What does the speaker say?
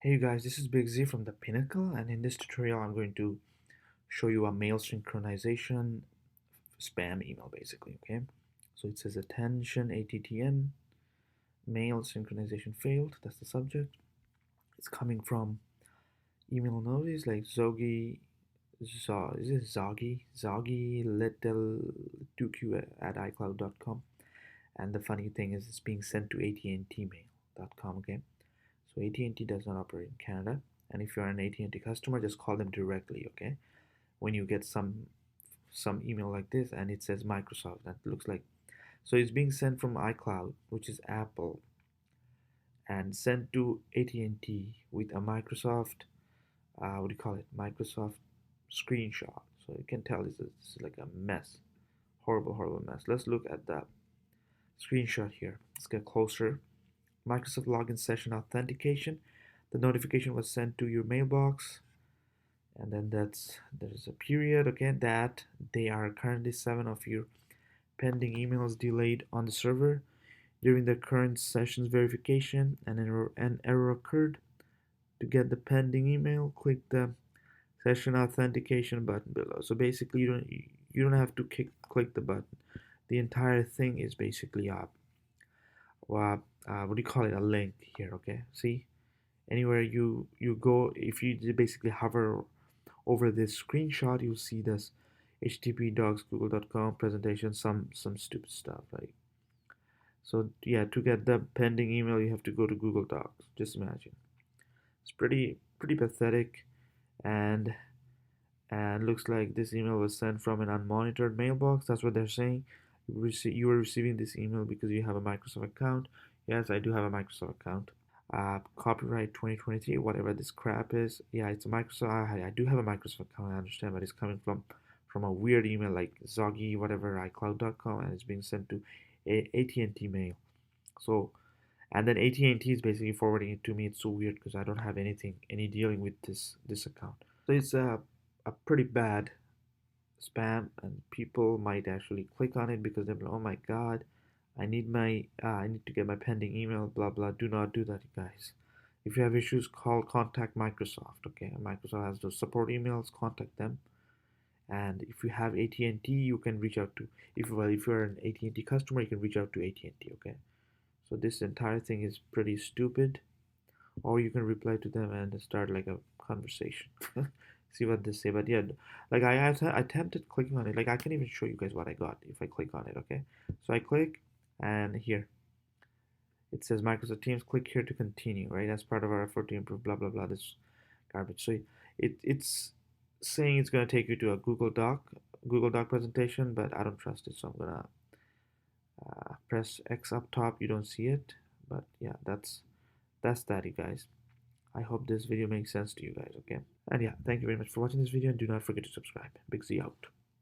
Hey you guys, this is Big Z from the Pinnacle, and in this tutorial I'm going to show you a mail synchronization spam email basically, okay? So it says attention ATTN, mail synchronization failed, that's the subject. It's coming from email notice like is it Zoggy Little 2Q at iCloud.com. And the funny thing is it's being sent to AT&Tmail.com, okay? So AT&T does not operate in Canada, and if you're an AT&T customer, just call them directly, okay? When you get some email like this and it says Microsoft, that looks like, so it's being sent from iCloud, which is Apple, and sent to AT&T with a Microsoft, what do you call it? Microsoft screenshot. So you can tell this is like a mess, horrible mess. Let's look at that screenshot here. Let's get closer. Microsoft login session authentication. The notification was sent to your mailbox, and then there's a period, okay, that they are currently 7 of your pending emails delayed on the server during the current session's verification, and an error occurred. To get the pending email, click the session authentication button below. So basically you don't have to click the button. The entire thing is basically what do you call it, a link here, okay? See, anywhere you go, if you basically hover over this screenshot, you'll see this http docs.google.com presentation, some stupid stuff, right? So yeah, to get the pending email you have to go to Google Docs. Just imagine. It's pretty pathetic. And and looks like this email was sent from an unmonitored mailbox. That's what they're saying. You are receiving this email because you have a Microsoft account. Yes, I do have a Microsoft account. Copyright 2023, whatever this crap is. Yeah, it's a Microsoft. I do have a Microsoft account, I understand, but it's coming from a weird email like Zoggy, whatever, iCloud.com, and it's being sent to AT&T mail. So, and then AT&T is basically forwarding it to me. It's so weird because I don't have any dealing with this account. So it's a pretty bad spam, and people might actually click on it because they're like, oh my god, I need to get my pending email, blah blah. Do not do that, guys. If you have issues, contact Microsoft, okay? Microsoft has those support emails, contact them. And if you have AT&T, you can reach out to, if you're an AT&T customer, you can reach out to AT&T, okay? So this entire thing is pretty stupid. Or you can reply to them and start like a conversation. See what they say. But yeah, like I attempted clicking on it. Like I can even show you guys what I got if I click on it, okay? So I click, and here it says Microsoft Teams. Click here to continue, right? As part of our effort to improve blah blah blah this garbage. So it's saying it's gonna take you to a Google Doc presentation, but I don't trust it, so I'm gonna press X up top. You don't see it, but yeah, that's that, you guys. I hope this video makes sense to you guys, okay? And yeah, thank you very much for watching this video, and do not forget to subscribe. Big Z out.